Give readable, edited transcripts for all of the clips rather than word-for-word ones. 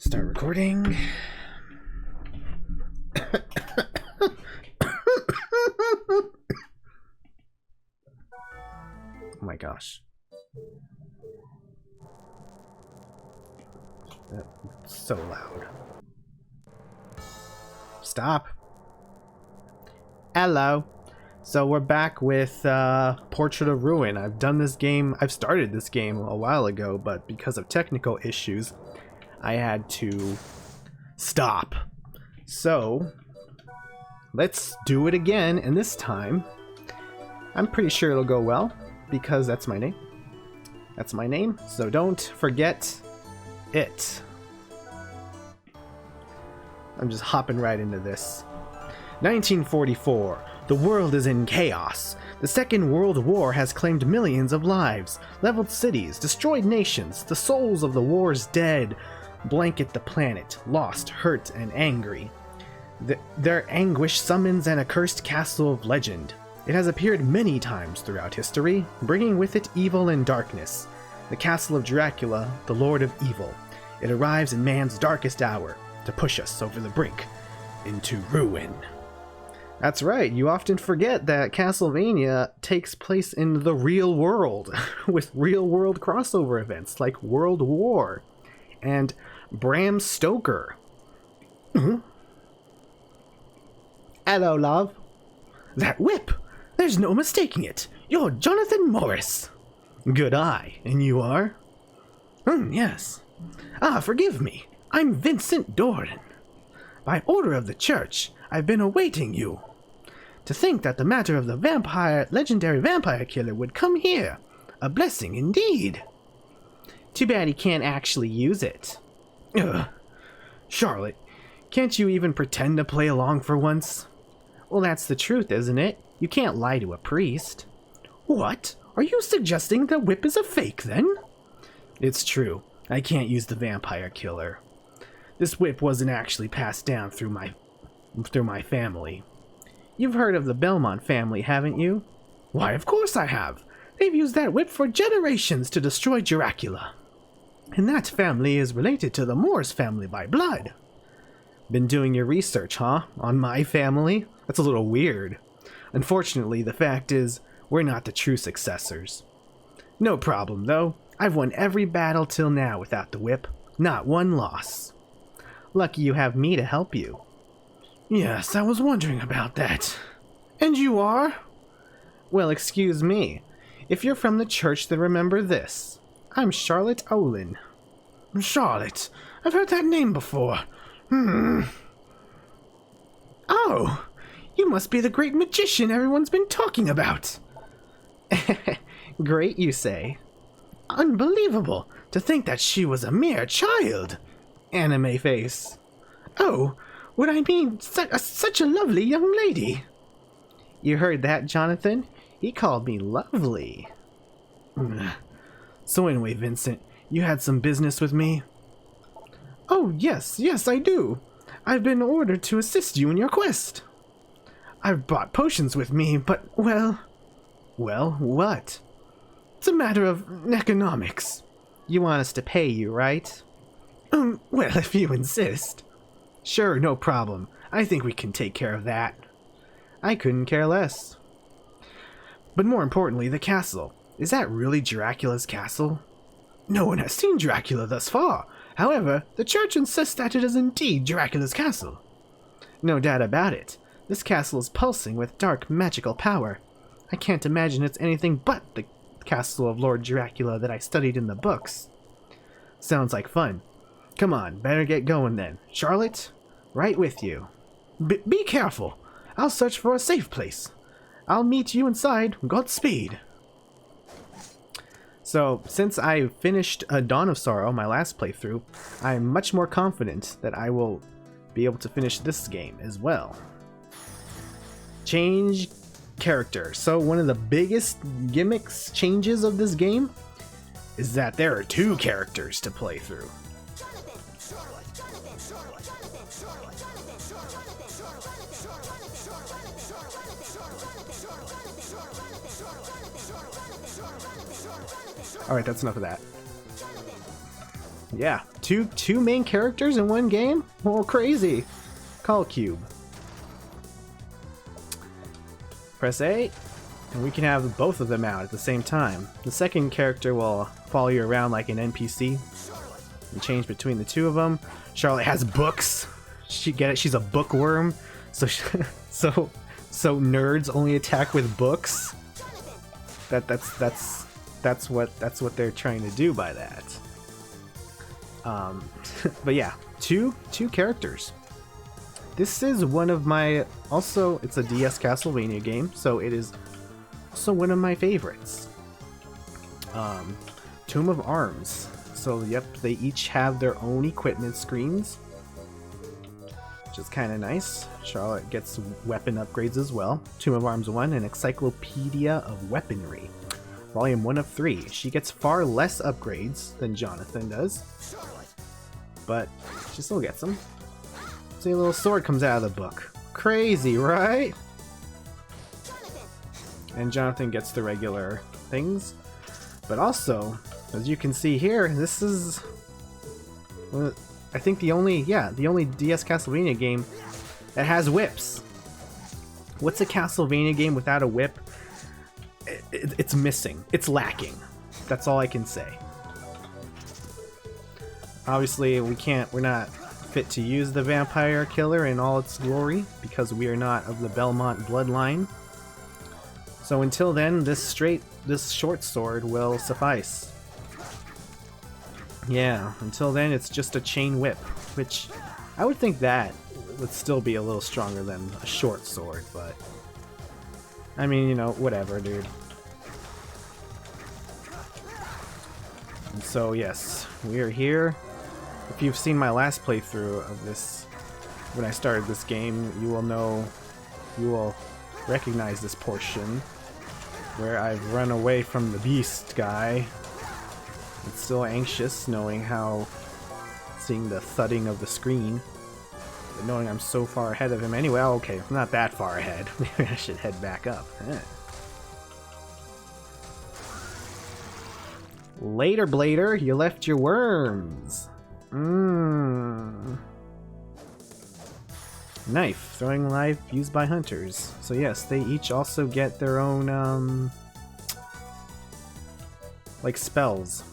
Start recording. Oh my gosh. That's so loud. Stop. Hello. So we're back with Portrait of Ruin. I've started this game a while ago, but because of technical issues, I had to stop. So let's do it again, and this time I'm pretty sure it'll go well because that's my name. That's my name, so don't forget it. I'm just hopping right into this. 1944. The world is in chaos. The Second World War has claimed millions of lives, leveled cities, destroyed nations. The souls of the war's dead blanket the planet, lost, hurt, and angry. Their anguish summons an accursed castle of legend. It has appeared many times throughout history, bringing with it evil and darkness. The castle of Dracula, the Lord of Evil. It arrives in man's darkest hour to push us over the brink into ruin. That's right, you often forget that Castlevania takes place in the real world, with real-world crossover events like World War and Bram Stoker. Hello, love. That whip! There's no mistaking it. You're Jonathan Morris. Good eye. And you are? Yes. Forgive me. I'm Vincent Doran. By order of the church, I've been awaiting you. To think that the matter of the legendary vampire killer would come here. A blessing indeed. Too bad he can't actually use it. Charlotte, can't you even pretend to play along for once? Well, that's the truth, isn't it? You can't lie to a priest. What? Are you suggesting the whip is a fake, then? It's true. I can't use the vampire killer. This whip wasn't actually passed down through my family. You've heard of the Belmont family, haven't you? Why, of course I have. They've used that whip for generations to destroy Dracula. And that family is related to the Morris family by blood. Been doing your research, huh? On my family? That's a little weird. Unfortunately, the fact is, we're not the true successors. No problem, though. I've won every battle till now without the whip. Not one loss. Lucky you have me to help you. Yes, I was wondering about that. And you are? Well, excuse me. If you're from the church, then remember this. I'm Charlotte Olin. Charlotte? I've heard that name before. Oh, you must be the great magician everyone's been talking about. Great, you say? Unbelievable, to think that she was a mere child. Anime face. Oh, what I mean, such a lovely young lady. You heard that, Jonathan? He called me lovely. So anyway, Vincent, you had some business with me? Oh, yes, I do. I've been ordered to assist you in your quest. I've brought potions with me, but, well, what? It's a matter of economics. You want us to pay you, right? Well, if you insist. Sure, no problem. I think we can take care of that. I couldn't care less. But more importantly, the castle. Is that really Dracula's castle? No one has seen Dracula thus far. However, the church insists that it is indeed Dracula's castle. No doubt about it. This castle is pulsing with dark magical power. I can't imagine it's anything but the castle of Lord Dracula that I studied in the books. Sounds like fun. Come on, better get going then. Charlotte? Right with you. Be careful. I'll search for a safe place. I'll meet you inside. Godspeed. So, since I finished Dawn of Sorrow, my last playthrough, I'm much more confident that I will be able to finish this game as well. Change character. So one of the biggest changes of this game is that there are two characters to play through. Alright, that's enough of that. Yeah, two main characters in one game? Well, crazy. Call cube. Press A, and we can have both of them out at the same time. The second character will follow you around like an NPC and change between the two of them. Charlotte has books. Get it? She's a bookworm. So so nerds only attack with books. That's what they're trying to do by that. But yeah, two characters. This is one of my, also it's a DS Castlevania game, so it is also one of my favorites. Tomb of Arms. So yep, they each have their own equipment screens, which is kind of nice. Charlotte gets weapon upgrades as well. Tomb of Arms 1, an encyclopedia of weaponry. Volume 1 of 3. She gets far less upgrades than Jonathan does, but she still gets them. See, a little sword comes out of the book. Crazy, right? And Jonathan gets the regular things. But also, as you can see here, this is, I think the only DS Castlevania game that has whips. What's a Castlevania game without a whip? It's missing. It's lacking. That's all I can say. Obviously, we're not fit to use the vampire killer in all its glory because we are not of the Belmont bloodline. So until then, this short sword will suffice. Yeah, until then it's just a chain whip, which I would think that would still be a little stronger than a short sword, but I mean, you know, whatever, dude. And so yes, we are here. If you've seen my last playthrough of this, when I started this game, you will recognize this portion where I've run away from the beast guy. I'm still anxious, seeing the thudding of the screen, but knowing I'm so far ahead of him anyway. Oh, okay, I'm not that far ahead. Maybe I should head back up. Later, Blader, you left your worms. Knife, throwing live used by hunters. So yes, they each also get their own like spells.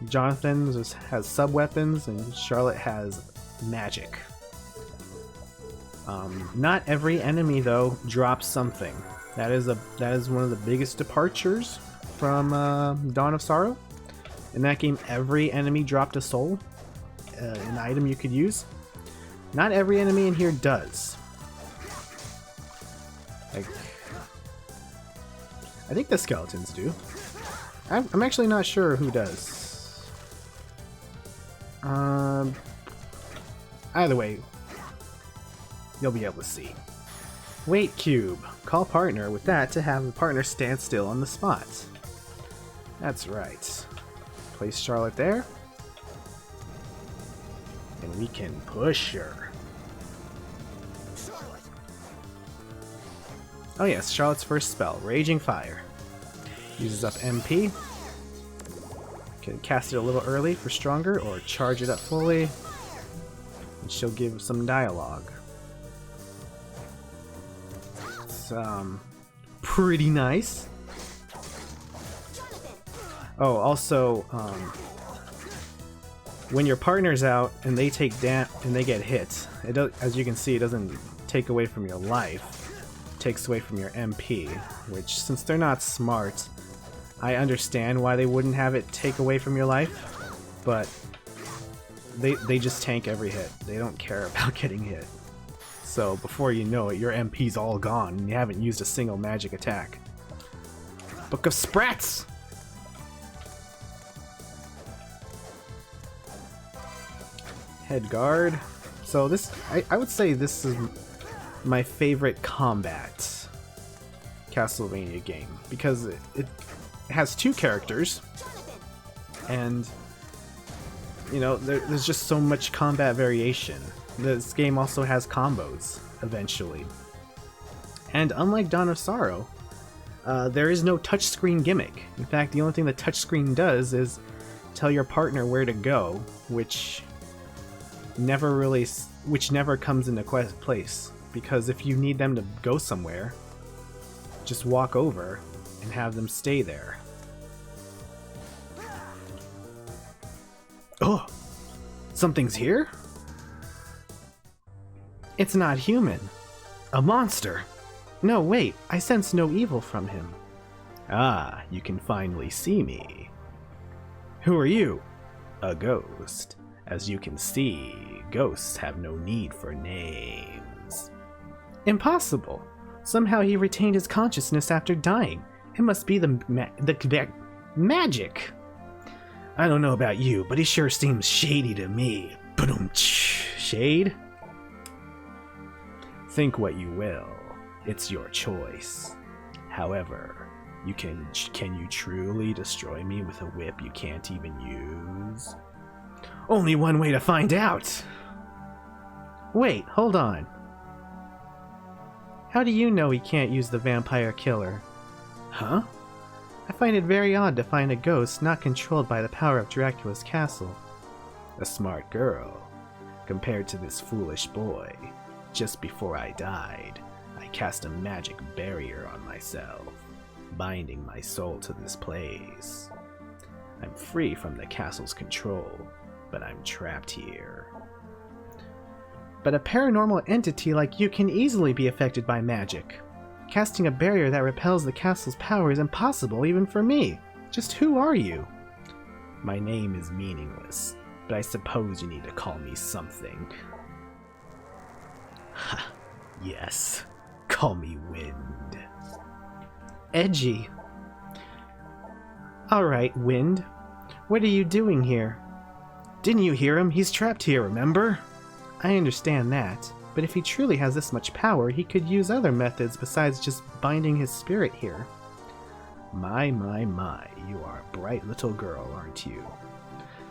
Jonathan has sub-weapons and Charlotte has magic. Not every enemy though drops something. That is one of the biggest departures from Dawn of Sorrow. In that game, every enemy dropped a soul, an item you could use. Not every enemy in here does. Like, I think the skeletons do. I'm actually not sure who does. Either way, you'll be able to see. Wait cube. Call partner with that to have the partner stand still on the spot. That's right. Place Charlotte there. And we can push her. Oh yes, Charlotte's first spell, Raging Fire. Uses up MP. Can cast it a little early for stronger, or charge it up fully. And she'll give some dialogue. It's pretty nice. Oh, also, when your partner's out and they take and they get hit, as you can see, it doesn't take away from your life. It takes away from your MP, which, since they're not smart, I understand why they wouldn't have it take away from your life, but they just tank every hit. They don't care about getting hit. So before you know it, your MP's all gone and you haven't used a single magic attack. Book of Sprats! Head guard. So this, I would say this is my favorite combat Castlevania game, because it has two characters, and you know, there's just so much combat variation. This game also has combos eventually, and unlike Dawn of Sorrow, there is no touchscreen gimmick. In fact, the only thing the touchscreen does is tell your partner where to go, which never comes into place. Because if you need them to go somewhere, just walk over and have them stay there. Oh, something's here? It's not human. A monster. No, wait, I sense no evil from him. Ah, you can finally see me. Who are you? A ghost. As you can see, ghosts have no need for names. Impossible. Somehow he retained his consciousness after dying. It must be the magic. I don't know about you, but he sure seems shady to me. Shade? Think what you will. It's your choice. However, can you truly destroy me with a whip you can't even use? Only one way to find out! Wait, hold on. How do you know he can't use the vampire killer? Huh? I find it very odd to find a ghost not controlled by the power of Dracula's castle. A smart girl, compared to this foolish boy. Just before I died, I cast a magic barrier on myself, binding my soul to this place. I'm free from the castle's control, but I'm trapped here. But a paranormal entity like you can easily be affected by magic. Casting a barrier that repels the castle's power is impossible even for me. Just who are you? My name is meaningless, but I suppose you need to call me something. Ha, yes. Call me Wind. Edgy. Alright, Wind. What are you doing here? Didn't you hear him? He's trapped here, remember? I understand that, but if he truly has this much power, he could use other methods besides just binding his spirit here. My, you are a bright little girl, aren't you?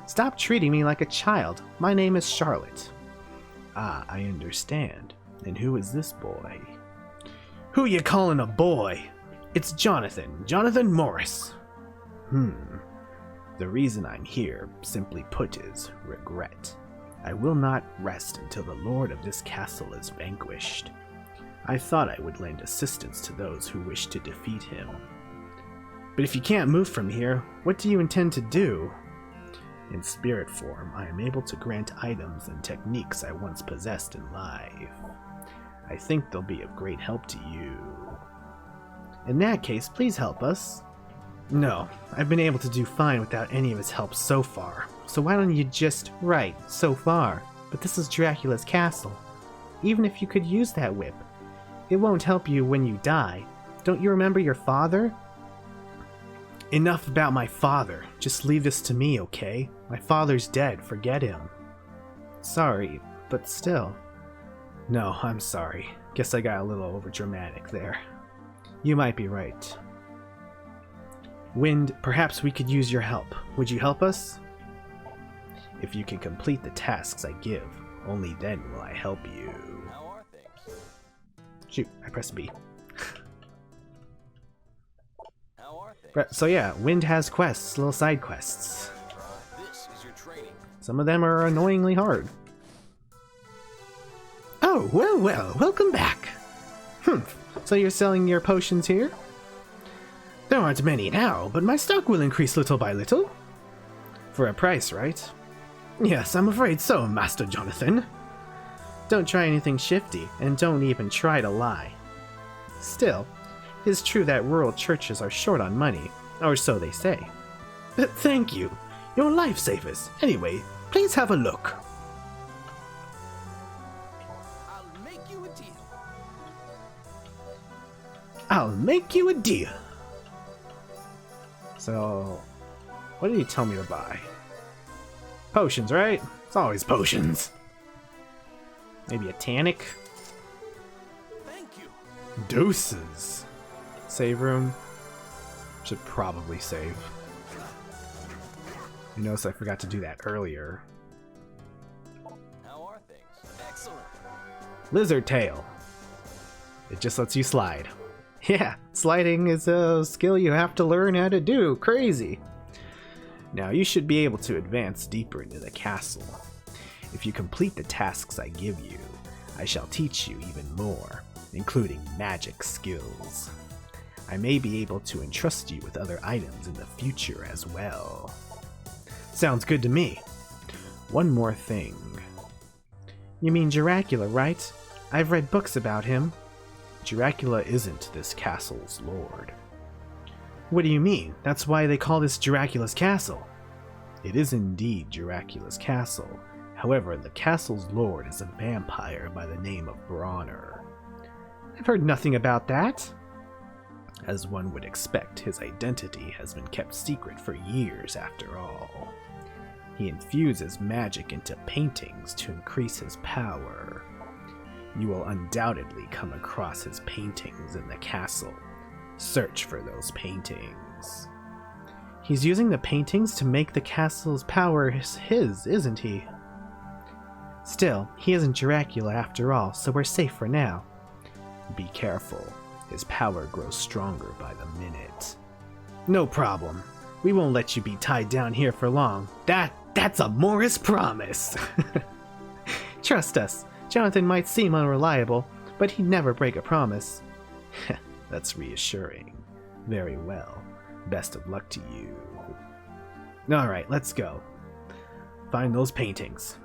Stop treating me like a child. My name is Charlotte. Ah, I understand. And who is this boy? Who you calling a boy? It's Jonathan Morris. The reason I'm here, simply put, is regret. I will not rest until the lord of this castle is vanquished. I thought I would lend assistance to those who wish to defeat him. But if you can't move from here, what do you intend to do? In spirit form, I am able to grant items and techniques I once possessed in life. I think they'll be of great help to you. In that case, please help us. No, I've been able to do fine without any of his help so far. So why don't you just... Right, so far. But this is Dracula's castle. Even if you could use that whip, it won't help you when you die. Don't you remember your father? Enough about my father. Just leave this to me, okay? My father's dead, forget him. Sorry, but still. No, I'm sorry. Guess I got a little overdramatic there. You might be right. Wind, perhaps we could use your help. Would you help us? If you can complete the tasks I give, only then will I help you. How are things? Shoot, I pressed B. How are things? So yeah, Wind has quests, little side quests. This is your training. Some of them are annoyingly hard. Oh, well, welcome back. So you're selling your potions here? There aren't many now, but my stock will increase little by little. For a price, right? Yes, I'm afraid so, Master Jonathan. Don't try anything shifty, and don't even try to lie. Still, it is true that rural churches are short on money, or so they say. But thank you. You're lifesavers. Anyway, please have a look. I'll make you a deal. I'll make you a deal. So, what did he tell me to buy? Potions, right? It's always potions. Maybe a tonic? Thank you. Doses. Save room. Should probably save. You notice I forgot to do that earlier. How are things? Excellent. Lizard tail. It just lets you slide. Yeah, sliding is a skill you have to learn how to do. Crazy. Now you should be able to advance deeper into the castle. If you complete the tasks I give you, I shall teach you even more, including magic skills. I may be able to entrust you with other items in the future as well. Sounds good to me. One more thing. You mean Dracula, right? I've read books about him. Dracula isn't this castle's lord. What do you mean? That's why they call this Dracula's castle. It is indeed Dracula's castle. However, the castle's lord is a vampire by the name of Bronner. I've heard nothing about that. As one would expect, his identity has been kept secret for years after all. He infuses magic into paintings to increase his power. You will undoubtedly come across his paintings in the castle. Search for those paintings. He's using the paintings to make the castle's power his, isn't he? Still, he isn't Dracula after all, so we're safe for now. Be careful. His power grows stronger by the minute. No problem. We won't let you be tied down here for long. That's a Morris promise. Trust us. Jonathan might seem unreliable, but he'd never break a promise. That's reassuring. Very well. Best of luck to you. Alright, let's go. Find those paintings.